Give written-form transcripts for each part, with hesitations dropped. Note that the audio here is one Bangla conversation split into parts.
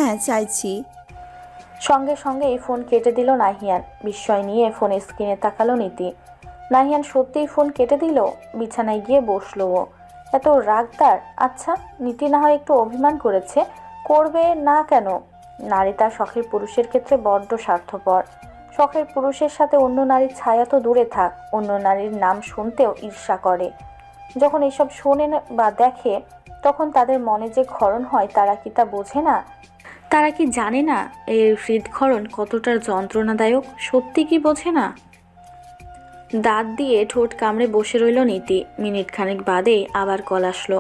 হ্যাঁ চাইছি। সঙ্গে সঙ্গে এই ফোন কেটে দিল নাহিয়ান। বিস্ময় নিয়ে ফোনের স্ক্রিনে তাকালো নীতি। নাহিয়ান সত্যিই ফোন কেটে দিল। বিছানায় গিয়ে বসলো ও। এত রাগ তার? আচ্ছা, নীতি না হয় একটু অভিমান করেছে, করবে না কেন? নারী তার শখের পুরুষের ক্ষেত্রে বড্ড স্বার্থপর। শখের পুরুষের সাথে অন্য নারীর ছায়া তো দূরে থাক, অন্য নারীর নাম শুনতেও ঈর্ষা করে। যখন এসব শোনে বা দেখে, তখন তাদের মনে যে ক্ষরণ হয় তারা কি তা বোঝে না? তারা কি জানে না এর হৃদক্ষরণ কতটা যন্ত্রণাদায়ক? সত্যি কি বোঝে না? দাঁত দিয়ে ঠোঁট কামড়ে বসে রইল নীতি। মিনিট খানেক বাদেই আবার কল আসলো।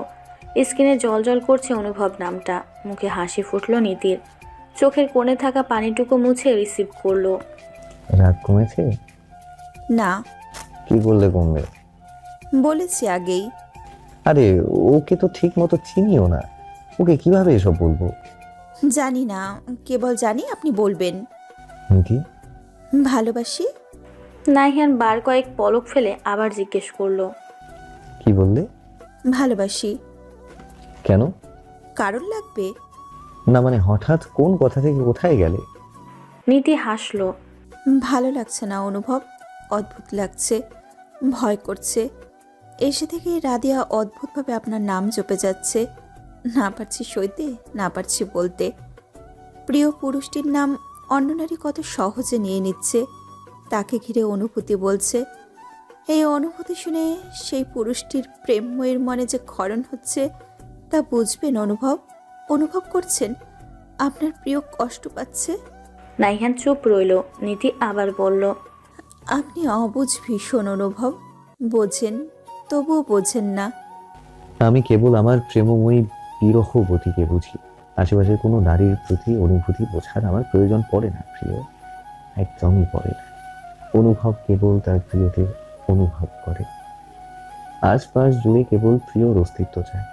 স্ক্রিনে জল করছে অনুভব নামটা। মুখে হাসি ফুটল নীতির। চোখের কোণে থাকা পানিটুকু মুছে রিসিভ করলো। রাগ কমেছে? না, কি বললে কমবে? বলেছি আগেই। আরে, ওকে তো ঠিক মতো চিনিও না, ওকে কিভাবে এসব বলবো? জানি না, কেবল জানি আপনি বলবেন। নীতি, ভালোবাসি। নাহিয়ান বার কয়েক পলক ফেলে আবার জিজ্ঞেস করলো। কি বললে? ভালোবাসি। কেন? কারণ লাগবে? না মানে হঠাৎ কোন কথা থেকে কোথায় গেলে? নীতি হাসলো। ভালো লাগছে না অনুভব, অদ্ভুত লাগছে, ভয় করছে। এসে থেকে রাদিয়া অদ্ভুতভাবে আপনার নাম জপে যাচ্ছে। না পারছি সইতে, না পারছি বলতে। প্রিয় পুরুষটির নাম অন্য নারী কত সহজে নিয়ে নিচ্ছে, তাকে ঘিরে অনুভূতি বলছে। এই অনুভূতি শুনে সেই পুরুষটির প্রেমময়ের মনে যে ক্ষরণ হচ্ছে তা বুঝবেন অনুভব। অনুভব করছেন আপনার প্রিয় কষ্ট পাচ্ছে। নাহিয়ান চুপ রইল। নীতি আবার বলল। আপনি অবুঝ ভীষণ অনুভব, বোঝেন তবুও বোঝেন না। আমি কেবল আমার প্রেমময়ী বিরহবতীকে বুঝি, আশেপাশের কোনো নারীর প্রতি অনুভূতি বোঝার আমার প্রয়োজন পড়ে না প্রিয়, একদমই পড়ে না। অনুভব কেবল তার প্রিয়দের অনুভব করে, আশপাশ জুড়ে কেবল প্রিয়র অস্তিত্ব চায়,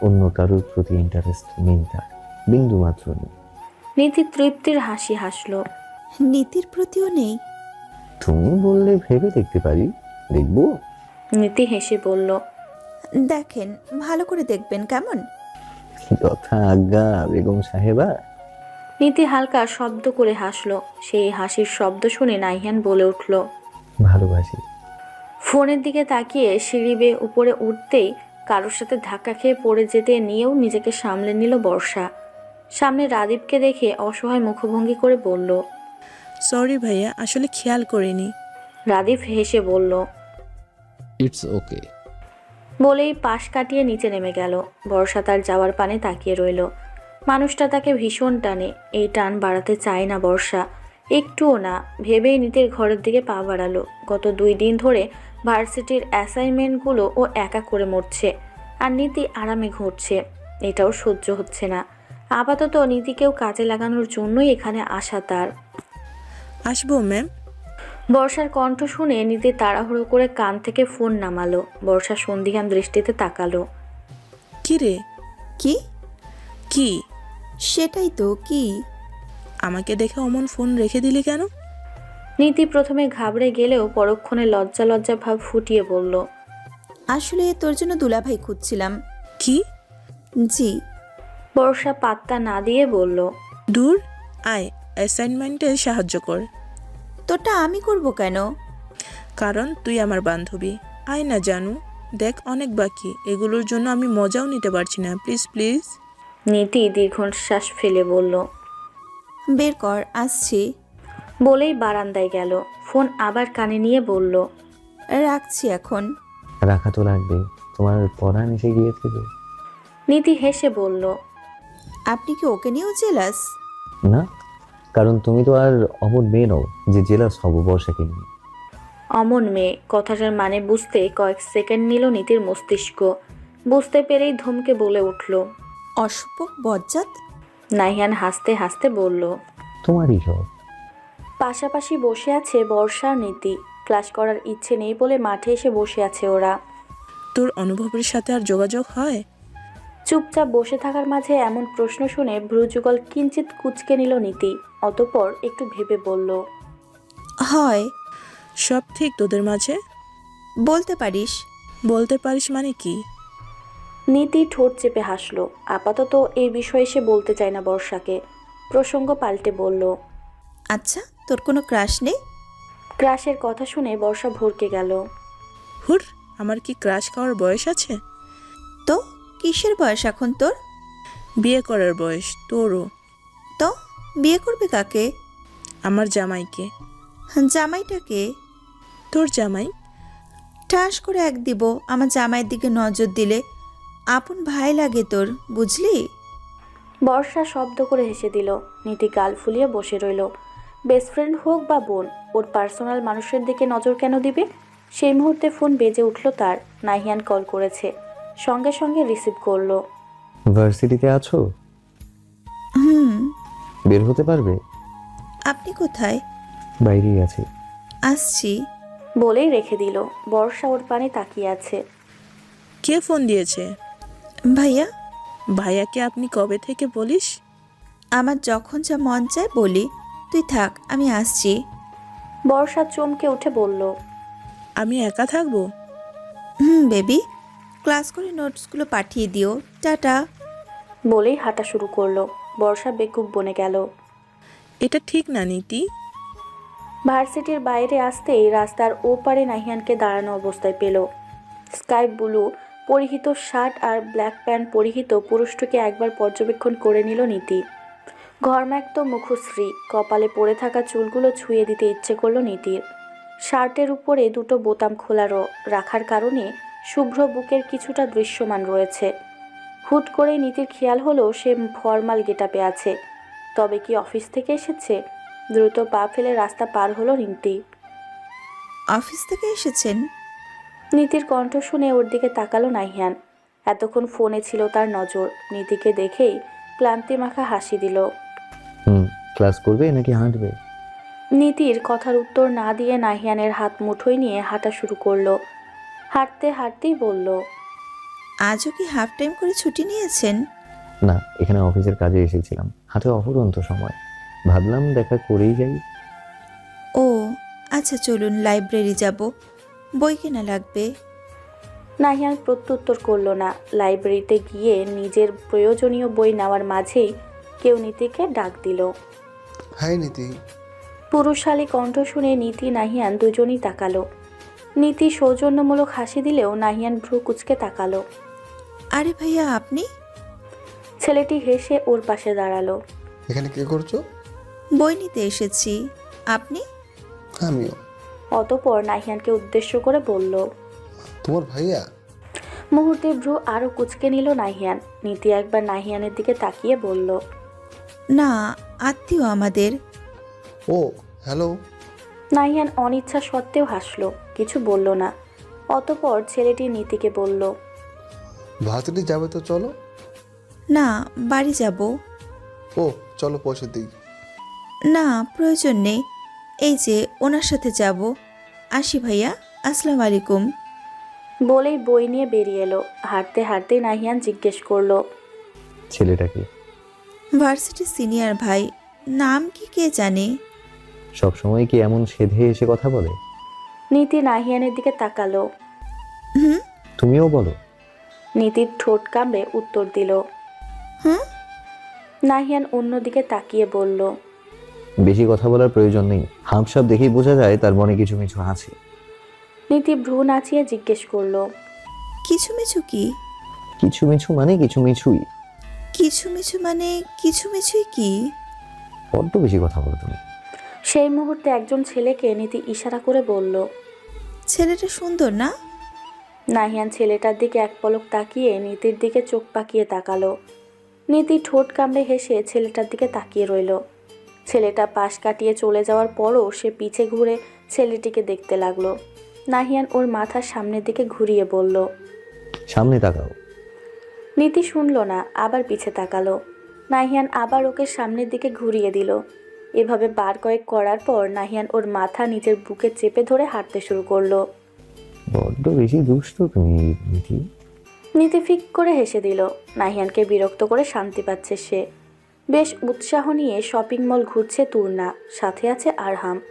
অন্য কারোর প্রতি ইন্টারেস্ট নেই তার, বিন্দু মাত্র নেই। নীতি তৃপ্তির হাসি হাসলো। নীতির প্রতিও নেই? তুমি বললে ভেবে দেখতে পারি, দেখবো? নীতি হেসে বলল। দেখেন, ভালো করে দেখবেন কেমন। যথা আজ্ঞা বেগম সাহেবা। নীতি হালকা শব্দ করে হাসলো। সেই হাসির শব্দ শুনে নাহিয়ান বলে উঠল। ভালোবাসি। ফোনের দিকে তাকিয়ে সিঁড়ি বেয়ে উপরে উঠতেই কারোর সাথে ধাক্কা খেয়ে পড়ে যেতে নিয়েও নিজেকে সামলে নিল বর্ষা। সামনে রাদীপকে দেখে অসহায় মুখভঙ্গি করে বলল। সরি ভাইয়া, আসলে খেয়াল করিনি। রাদীপ হেসে বলল। It's okay. বলেই পাশ কাটিয়ে নিচে নেমে গেল। বর্ষা তার যাওয়ার পানে তাকিয়ে রইল। মানুষটা তাকে ভীষণ টানে। এই টান বাড়াতে চায় না বর্ষা, একটুও না। ভেবেই নীতির ঘরের দিকে পা বাড়ালো। গত 2 দিন ধরে ভার্সিটির অ্যাসাইনমেন্টগুলো ও একা করে মরছে, আর নীতি আরামে ঘুরছে। এটাও সহ্য হচ্ছে না। আপাতত নীতিকেও কাজে লাগানোর জন্যই এখানে আসা তার। আসবো ম্যাম। বর্ষার কণ্ঠ শুনে নীতি তাড়াহুড়ো করে কান থেকে ফোন নামালো। বর্ষা সন্দিহান দৃষ্টিতে তাকালো। কি রে? কি? কি? সেটাই তো, কি? আমাকে দেখে অমন ফোন রেখে দিলি কেন? নীতি প্রথমে ঘাবড়ে গেলেও পরক্ষণে লজ্জা লজ্জা ভাব ফুটিয়ে বলল। আসলে তোর জন্য দুলাভাই খুঁজছিলাম। কি? জি। বর্ষা পাত্তা না দিয়ে বলল। দূর, আয় অ্যাসাইনমেন্টে সাহায্য কর। তোরটা আমি করব কেন? কারণ তুই আমার বান্ধবী। আয় না জানু, দেখ অনেক বাকি, এগুলোর জন্য আমি মজাও নিতে পারছি না। Please please. নীতি দীর্ঘশ্বাস ফেলে বলল। বের কর, আসছি। বলেই বারান্দায় গেল। ফোন আবার কানে নিয়ে বলল। রাখছি এখন। রাখা তো লাগবে, তোমার পরাণ এসে গিয়েছে যে। নীতি হেসে বলল। আপনি কি ওকে নিয়েও জেলাস? না, কারণ তুমি তো আর অমন মেয়ে নও যে জেলাস হব বর্ষাকে নিয়ে। অমন মেয়ে কথাটার মানে বুঝতে কয়েক সেকেন্ড নিল নীতির মস্তিষ্ক। বুঝতে পেরেই ধমকে বলে উঠল। অসভ্য বজ্জাত। নাহিয়ান হাসতে হাসতে বলল। তোমারই সব। পাশাপাশি বসে আছে বর্ষা আর নীতি। ক্লাস করার ইচ্ছে নেই বলে মাঠে এসে বসে আছে ওরা। তোর অনুভবের সাথে আর যোগাযোগ হয়? চুপচাপ বসে থাকার মাঝে এমন প্রশ্ন শুনে ভ্রুযুগল কিঞ্চিত কুঁচকে নিল নীতি। অতঃপর একটু ভেবে বলল। হয়। সব ঠিক তোদের মাঝে? বলতে পারিস। বলতে পারিস মানে কি? নীতি ঠোঁট চেপে হাসলো। আপাতত এই বিষয়ে সে বলতে চায় না বর্ষাকে। প্রসঙ্গ পাল্টে বলল। আচ্ছা, তোর কোনো ক্রাশ নেই? ক্রাশের কথা শুনে বর্ষা ভরকে গেল। হুর, আমার কি ক্রাশ খাওয়ার বয়স আছে? তো কিসের বয়স এখন তোর? বিয়ে করার বয়স তোরও। তো বিয়ে করবে কাকে? আমার জামাইকে। জামাইটাকে? তোর জামাই? ঠাস করে এক দিব আমার জামাইয়ের দিকে নজর দিলে। আপন ভাই লাগে তোর, বুঝলি? বর্ষা শব্দ করে হেসে দিল। নীতি গাল ফুলিয়ে বসে রইল। বেস্ট ফ্রেন্ড হোক বা বোন, ওর পার্সোনাল মানুষের দিকে নজর কেন দিবে? সেই মুহূর্তে ফোন বেজে উঠল তার। নাহিয়ান কল করেছে। সঙ্গে সঙ্গে রিসিভ করলো। ভার্সিটিতে আছো? হুম। বের হতে পারবে? আপনি কোথায়? বাইরেই আছি। আসছি। বলেই রেখে দিল। বর্ষা ওর পানে তাকিয়ে আছে। কে ফোন দিয়েছে? ভাইয়া। ভাইয়াকে আপনি কবে থেকে বলিস? আমার যখন যা মন চায় বলি। তুই থাক, আমি আসছি। বর্ষা চমকে উঠে বলল। আমি একা থাকবো? বেবি, ক্লাস করে নোটসগুলো পাঠিয়ে দিও। টাটা। বলেই হাঁটা শুরু করলো। বর্ষা বেকুব বনে গেল। এটা ঠিক না নীতি। ভার্সিটির বাইরে আসতেই রাস্তার ওপারে নাহিয়ানকে দাঁড়ানো অবস্থায় পেল। স্কাই ব্লু পরিহিত শার্ট আর ব্ল্যাক প্যান্ট পরিহিত পুরুষটিকে একবার পর্যবেক্ষণ করে নিল নীতি। ঘরম্যাক্ত মুখশ্রী, কপালে পড়ে থাকা চুলগুলো ছুঁয়ে দিতে ইচ্ছে করলো নীতির। শার্টের উপরে দুটো বোতাম খোলারও রাখার কারণে শুভ্র বুকের কিছুটা দৃশ্যমান রয়েছে। হুট করে নীতির খেয়াল হলো সে ফর্মাল গেটআপে আছে। তবে কি অফিস থেকে এসেছে? দ্রুত পা ফেলে রাস্তা পার হলো নীতি। অফিস থেকে এসেছেন? নীতির কণ্ঠ শুনে ওর দিকে তাকালো নাহিয়ান। এতক্ষণ ফোনে ছিল তার নজর। নীতিকে দেখেই ক্লান্তি মাখা হাসি দিল। ক্লাস করবে নাকি হাঁটবে? নীতির কথার উত্তর না দিয়ে নাহিয়ানের হাত মুঠোয় নিয়ে হাঁটা শুরু করলো। হাঁটতে হাঁটতেই বলল। আজও কি হাফ টাইম করে ছুটি নিয়েছেন? না, এখানে অফিসের কাজে এসেছিলাম। হাতে অফুরন্ত সময়, ভাবলাম দেখা করেই যাই। ও আচ্ছা, চলুন লাইব্রেরি যাব, বই কেনা লাগবে। নাহিয়ান প্রত্যুত্তর করলো না। লাইব্রেরিতে গিয়ে নিজের প্রয়োজনীয় বই নেওয়ার মাঝেই কেউ নীতিকে ডাক দিল। হাই নীতি। পুরুষালী কণ্ঠ শুনে নীতি নাহিয়ান দুজনই তাকালো। নীতি সৌজন্যমূলক হাসি দিলেও নাহিয়ান ভ্রু কুঁচকে তাকালো। আরে ভাইয়া, আপনি? ছেলেটি হেসে ওর পাশে দাঁড়ালো। এখানে কে করছো? বই নিতে এসেছি। আপনি? আমিও। অতঃপর নাহিয়ানকে উদ্দেশ্য করে বলল। তোমার ভাইয়া? মুহূর্তে ভ্রু আরও কুঁচকে নিল নাহিয়ান। নীতি একবার নাহিয়ানের দিকে তাকিয়ে বলল। না, আত্মীয় আমাদের। ও হ্যালো। নাহিয়ান অনিচ্ছা সত্ত্বেও হাসলো, কিছু বলল না। অতঃপর ছেলেটি নীতিকে বলল। ভার্সিটি যাবে তো চলো। না, বাড়ি যাব। ও চলো পয়সা দিই। না, প্রয়োজন নেই। এই যে ওনার সাথে যাব। আসি ভাইয়া, আসসালামু আলাইকুম। বলেই বই নিয়ে বেরিয়ে এলো। হাঁটতে হাঁটতেই নাহিয়ান জিজ্ঞেস করলো। ছেলেটাকে ভার্সিটির সিনিয়র ভাই। নাম কি কে জানে? সবসময় কি এমন সেধে এসে কথা বলে? নীতি নাহিয়ানের দিকে তাকালো। হুম। তুমিও বলো। নীতির ঠোঁট কামড়ে উত্তর দিল। হুম। নাহিয়ান অন্যদিকে তাকিয়ে বলল। বেশি কথা বলার প্রয়োজন নেই, হাবসাব দেখেই বোঝা যায় তার মনে কিছু মিছু আছে। নীতি ভ্রু নাচিয়ে জিজ্ঞেস করলো। কিছু মিছু কি? কিছু মিছু মানে কিছু মিছুই। কিছু মিছু মানে কিছু মিছুই কি? বড্ড বেশি কথা বলো তুমি। সেই মুহূর্তে একজন ছেলেকে নীতি ইশারা করে বলল। ছেলেটা সুন্দর না? নাহিয়ান ছেলেটার দিকে এক পলক তাকিয়ে নীতির দিকে চোখ পাকিয়ে তাকালো। নীতি ঠোঁট কামড়ে হেসে ছেলেটার দিকে তাকিয়ে রইল। ছেলেটা পাশ কাটিয়ে চলে যাওয়ার পরও সে পিছে ঘুরে ছেলেটিকে দেখতে লাগলো। নাহিয়ান ওর মাথার সামনের দিকে ঘুরিয়ে বলল। সামনে তাকাও। নীতি শুনল না, আবার পিছে তাকালো। নাহিয়ান আবার ওকে সামনের দিকে ঘুরিয়ে দিল। এভাবে বার কয়েক করার পর নাহিয়ান ওর মাথা নিজের বুকে চেপে ধরে হাঁটতে শুরু করলো। বড্ড বেশি দুষ্ট তুমি নীতি। নীতি ফিক করে হেসে দিল। নাহিয়ানকে বিরক্ত করে শান্তি পাচ্ছে সে। বেশ উৎসাহ নিয়ে শপিং মল ঘুরছে তুর্না, সাথে আছে আরহাম।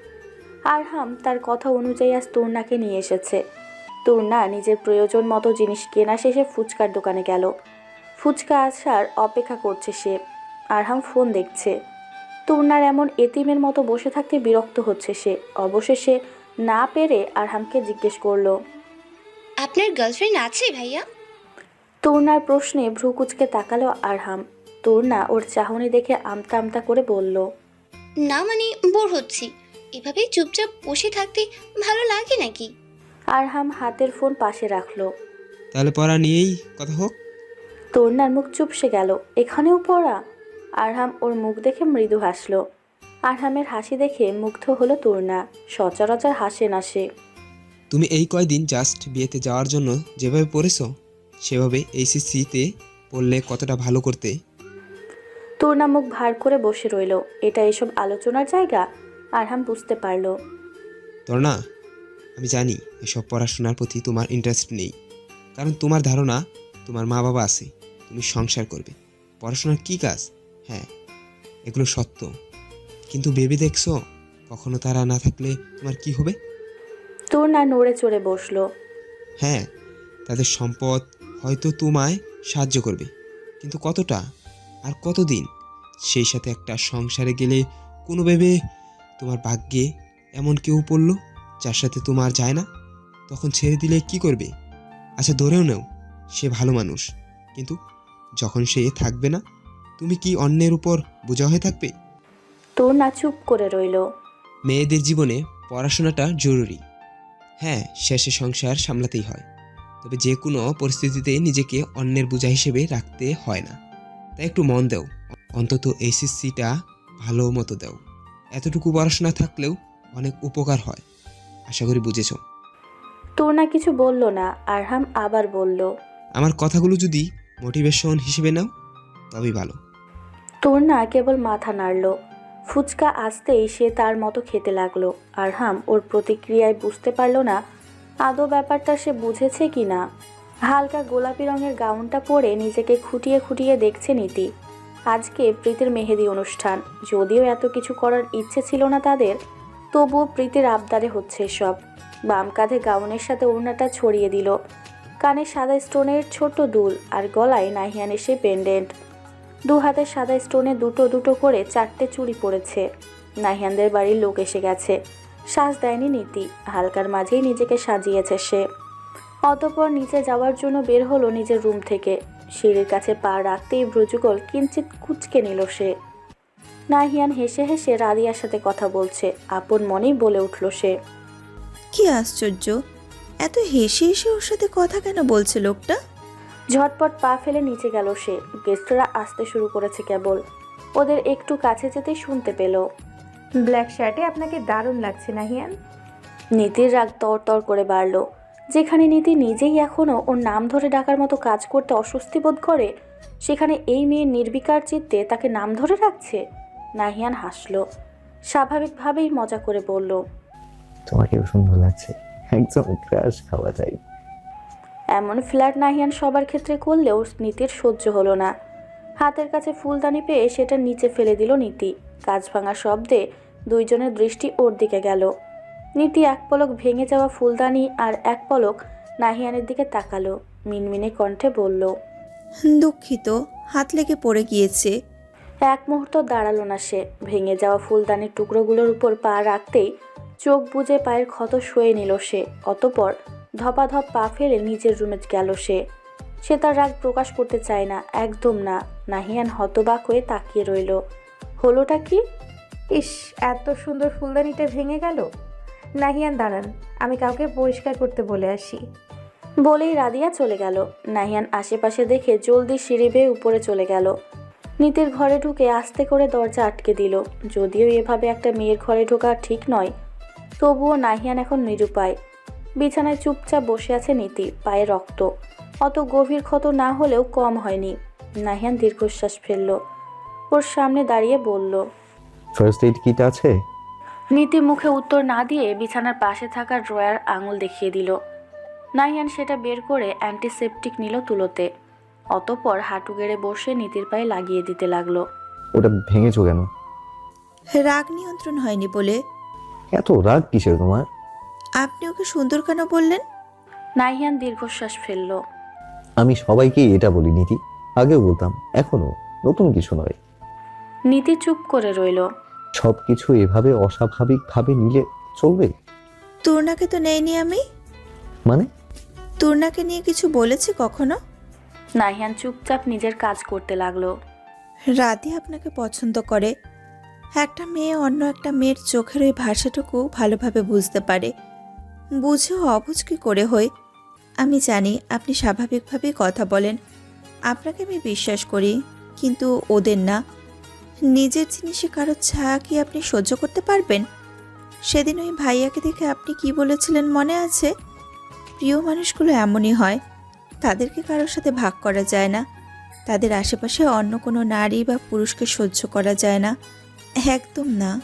আরহাম তার কথা অনুযায়ী আজ তুর্নাকে নিয়ে এসেছে। তুর্না নিজের প্রয়োজন মতো জিনিস কেনা শেষে ফুচকার দোকানে গেল। ফুচকা আসার অপেক্ষা করছে সে। আরহাম ফোন দেখছে। তূর্ণার এমন এতিমের মতো বসে থাকতে বিরক্ত হচ্ছে সে। অবশেষে না পেরে আরহামকে জিজ্ঞেস করলো। আপনার গার্লফ্রেন্ড আছে ভাইয়া? তূর্ণার প্রশ্নে ভ্রু কুচকে তাকালো আরহাম। তূর্ণা ওর চাহনি দেখে আমতা আমতা করে বলল, না মানে বোর হচ্ছি, এভাবে চুপচাপ বসে থাকতে ভালো লাগে নাকি? আরহাম হাতের ফোন পাশে রাখলো। তাহলে পড়া নিয়েই কথা হোক। তূর্ণার মুখ চুপসে গেল। এখানেও পড়া? আরহাম ওর মুখ দেখে মৃদু হাসলো। আরহামের হাসি দেখে মুগ্ধ হলো তূর্ণা। সচরাচর হাসে না সে। তুমি এই কয়দিন জাস্ট বিয়েতে যাওয়ার জন্য যেভাবে পড়েছো সেভাবে এইচএসসিতে পড়লে কতটা ভালো করতে। তূর্ণা মুখ ভার করে বসে রইল। এটা এসব আলোচনার জায়গা? আরহাম বুঝতে পারল। তোর না, আমি জানি এসব পড়াশোনার প্রতি তোমার ইন্টারেস্ট নেই, কারণ তোমার ধারণা তোমার মা বাবা আছে, তুমি সংসার করবে, পড়াশোনার কি কাজ। হ্যাঁ, এগুলো সত্য, কিন্তু ভেবে দেখছো কখনো তারা না থাকলে তোমার কি হবে? তূর্ণা নড়ে চড়ে বসলো। হ্যাঁ, তাদের সম্পদ হয়তো তোমায় সাহায্য করবে, কিন্তু কতটা আর কতদিন? সেই সাথে একটা সংসারে গেলে কোনোভাবে তোমার ভাগ্যে এমন কেউ পড়লো যার সাথে তোমার যায় না, তখন ছেড়ে দিলে কি করবে? আচ্ছা ধরেও নাও সে ভালো মানুষ, কিন্তু যখন সে থাকবে না, তুমি কি অন্যের উপর বোঝা হয়ে থাকবে? তূর্ণা চুপ করে রইল। মেয়েদের জীবনে পড়াশোনাটা জরুরি। হ্যাঁ, শেষে সংসার সামলাতেই হয়, তবে যে কোনো পরিস্থিতিতে নিজেকে অন্যের বোঝা হিসেবে রাখতে হয় না। তাই একটু মন দাও, অন্তত এইচএসসিটা ভালো মতো দাও। এতটুকু পড়াশোনা থাকলেও অনেক উপকার হয়, আশা করি বুঝেছ। তূর্ণা কিছু বলল না। আরহাম আবার বলল, আমার কথাগুলো যদি মোটিভেশন হিসেবে নাও তবেই ভালো। তূর্ণা কেবল মাথা নাড়ল। ফুচকা আসতেই সে তার মতো খেতে লাগলো। আরহাম ওর প্রতিক্রিয়ায় বুঝতে পারল না আদৌ ব্যাপারটা সে বুঝেছে কি না। হালকা গোলাপি রঙের গাউনটা পরে নিজেকে খুঁটিয়ে খুঁটিয়ে দেখছে নীতি। আজকে প্রীতির মেহেদি অনুষ্ঠান। যদিও এত কিছু করার ইচ্ছে ছিল না তাদের, তবুও প্রীতির আবদারে হচ্ছে সব। বাম কাঁধে গাউনের সাথে ওড়নাটা ছড়িয়ে দিল। কানে সাদা স্টোনের ছোট্ট দুল, আর গলায় নাহিয়ানের সেই পেন্ডেন্ট। দু হাতে সাদা স্টোনে দুটো দুটো করে 4টে চুড়ি পড়েছে। নাহিয়ানদের বাড়ির লোক এসে গেছে। সাজ দেয়নি নীতি, হালকার মাঝেই নিজেকে সাজিয়েছে সে। অতঃপর নিচে যাওয়ার জন্য বের হলো নিজের রুম থেকে। সিঁড়ির কাছে পা রাখতেই ভ্রুযুগল কিঞ্চিত কুঁচকে নিল সে। নাহিয়ান হেসে হেসে রাদিয়ার সাথে কথা বলছে। আপন মনেই বলে উঠল সে, কি আশ্চর্য, এত হেসে হেসে ওর সাথে কথা কেন বলছে লোকটা? ঝটপট পা ফেলে নিচে গেল সে। গেস্টরা আসতে শুরু করেছে কেবল। ওদের একটু কাছে যেতেই শুনতে পেল, ব্ল্যাক শার্টে আপনাকে দারুণ লাগছে নাহিয়ান। নীতির রাগ তরতর করে বাড়ল। যেখানে নীতি নিজেই এখনও ওর নাম ধরে ডাকার মতো কাজ করতে অস্বস্তি বোধ করে, সেখানে এই মেয়ে নির্বিকার চিত্তে তাকে নাম ধরে রাখছে। নাহিয়ান হাসল, স্বাভাবিকভাবেই মজা করে বলল, তোমাকেও সুন্দর লাগছে, একদম ক্রাশ খাওয়া যায়। এমন ফ্ল্যাট নাহিয়ান সবার ক্ষেত্রে করলেও নীতির সহ্য হলো না। হাতের কাছে ফুলদানি পেয়ে সেটা নিচে ফেলে দিল নীতি। কাঁচ ভাঙা শব্দে দুইজনের দৃষ্টি ওর দিকে গেল। নীতি এক পলক ভেঙে যাওয়া ফুলদানি আর এক পলক নাহিয়ানের দিকে তাকালো। মিনমিনে কণ্ঠে বলল, দুঃখিত, হাত লেগে পড়ে গিয়েছে। এক মুহূর্ত দাঁড়ালো না সে। ভেঙে যাওয়া ফুলদানির টুকরোগুলোর উপর পা রাখতেই চোখ বুজে পায়ের ক্ষত শুয়ে নিল সে। অতঃপর ধপাধপ পা ফেলে নিজের রুমে গেল সে। সে তার রাগ প্রকাশ করতে চায় না, একদম না। নাহিয়ান হতবাক হয়ে তাকিয়ে রইল। হলোটা কি? ইস, এত সুন্দর ফুলদানিটা ভেঙে গেল। নাহিয়ান দাঁড়ান, আমি কাউকে পরিষ্কার করতে বলে আসি। বলেই রাদিয়া চলে গেল। নাহিয়ান আশেপাশে দেখে জলদি সিঁড়ি বেয়ে উপরে চলে গেল। নীতির ঘরে ঢুকে আস্তে করে দরজা আটকে দিল। যদিও এভাবে একটা মেয়ের ঘরে ঢোকা ঠিক নয়, তবুও নাহিয়ান এখন নিরুপায়। বিছানায় চুপচাপ বসে আছে নীতি, পায়ে রক্ত। অত গভীর ক্ষত না হলেও কম হয়নি। নাহিয়ান দীর্ঘশ্বাস ফেলল। ওর সামনে দাঁড়িয়ে বলল, ফার্স্ট এইড কিট আছে? নীতি মুখে উত্তর না দিয়ে বিছানার পাশে থাকা ড্রয়ার আঙুল দেখিয়ে দিল। নাহিয়ান সেটা বের করে অ্যান্টিসেপটিক নিল তুলোতে। অতঃপর হাঁটু গেড়ে বসে নীতির পায়ে লাগিয়ে দিতে লাগলো। ওটা ভেঙেছো কেন? রাগ নিয়ন্ত্রণ হয়নি বলে। এত রাগ কিসের তোমার? আপনি ওকে সুন্দর কেন বললেন? নাহিয়ান দীর্ঘশ্বাস ফেলল। আমি সবাইকেই এটা বলি নীতি, আগেও বলতাম, এখনো, নতুন কিছু নয়। নীতি চুপ করে রইল। সব কিছু এভাবে অস্বাভাবিকভাবে নিলে চলবে? তুর্নাকে তো নেইনি আমি। মানে? তুর্নাকে নিয়ে কিছু বলেছি কখনো? নাহিয়ান চুপচাপ নিজের কাজ করতে লাগলো। রাধি আপনাকে পছন্দ করে। একটা মেয়ে অন্য একটা মেয়ের চোখের ওই ভাষাটুকু ভালোভাবে বুঝতে পারে। বুঝেও অবুঝ কি করে হয়? আমি জানি আপনি স্বাভাবিকভাবেই কথা বলেন, আপনাকে আমি বিশ্বাস করি, কিন্তু ওদের না। নিজের জিনিসে কারো ছায়া কি আপনি সহ্য করতে পারবেন? সেদিন ওই ভাইয়াকে দেখে আপনি কি বলেছিলেন মনে আছে? প্রিয় মানুষগুলো এমনই হয়, তাদেরকে কারোর সাথে ভাগ করা যায় না, তাদের আশেপাশে অন্য কোনো নারী বা পুরুষকে সহ্য করা যায় না, একদম না।